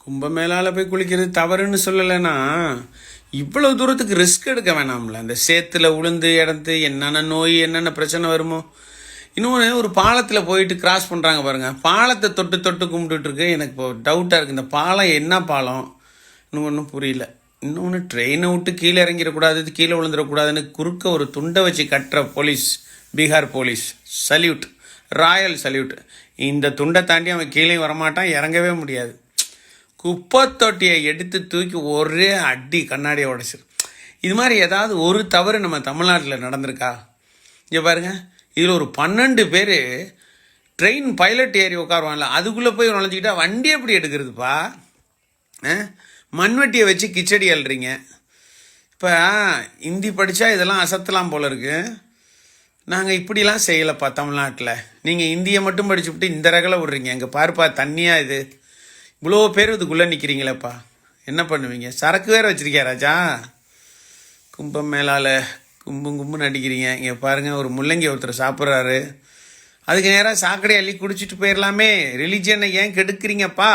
கும்பமேளால போய் குளிக்கிறது தவறுன்னு சொல்லலைன்னா இவ்வளவு தூரத்துக்கு ரிஸ்க் எடுக்க வேணாம்ல. அந்த சேத்துல உளுந்து இடந்து என்னென்ன நோய் என்னென்ன பிரச்சனை வருமோ. இன்னொன்று, ஒரு பாலத்தில் போயிட்டு கிராஸ் பண்ணுறாங்க பாருங்க, பாலத்தை தொட்டு தொட்டு கும்பிட்டுட்டு இருக்கு. எனக்கு இப்போ டவுட்டாக இருக்குது, இந்த பாலம் என்ன பாலம் இன்னும் ஒன்றும் புரியல. இன்னொன்று, ட்ரெயினை விட்டு கீழே இறங்கிடக்கூடாது, கீழே விழுந்துடக்கூடாதுன்னு குறுக்க ஒரு துண்டை வச்சு கட்டுற police, Bihar police, salute, Royal salute. இந்த துண்டை தாண்டி அவன் கீழே வரமாட்டான், இறங்கவே முடியாது. குப்பை தொட்டியை எடுத்து தூக்கி ஒரே அடி கண்ணாடியை உடைச்சிரு. இது மாதிரி ஏதாவது ஒரு தவறு நம்ம தமிழ்நாட்டில் நடந்திருக்கா? இங்கே பாருங்க, இதில் ஒரு 12 பேர் ட்ரெயின் பைலட் ஏறி உட்காருவான்ல, அதுக்குள்ளே போய் நுழைஞ்சிக்கிட்டா வண்டி எப்படி எடுக்கிறதுப்பா? மண்வெட்டியை வச்சு கிச்சடி அல்றீங்க. இப்போ ஹிந்தி படித்தா இதெல்லாம் அசத்தலாம் போல இருக்கு. நாங்கள் இப்படிலாம் செய்யலைப்பா தமிழ்நாட்டில். நீங்கள் இந்தியை மட்டும் படிச்சுவிட்டு இந்த ரகலை விட்றீங்க. இங்கே பாருப்பா, தண்ணியா இது, இவ்வளோ பேர் இதுக்குள்ளே நிற்கிறீங்களேப்பா, என்ன பண்ணுவீங்க? சரக்கு வேறு வச்சுருக்கியா ராஜா? கும்பமேளால கும்புன்னு அடிக்கிறீங்க. இங்கே பாருங்கள், ஒரு முள்ளங்கி ஒருத்தர் சாப்பிட்றாரு, அதுக்கு நேராக சாக்கடை அள்ளி குடிச்சிட்டு போயிடலாமே. ரிலிஜியனை ஏன் கெடுக்கிறீங்கப்பா?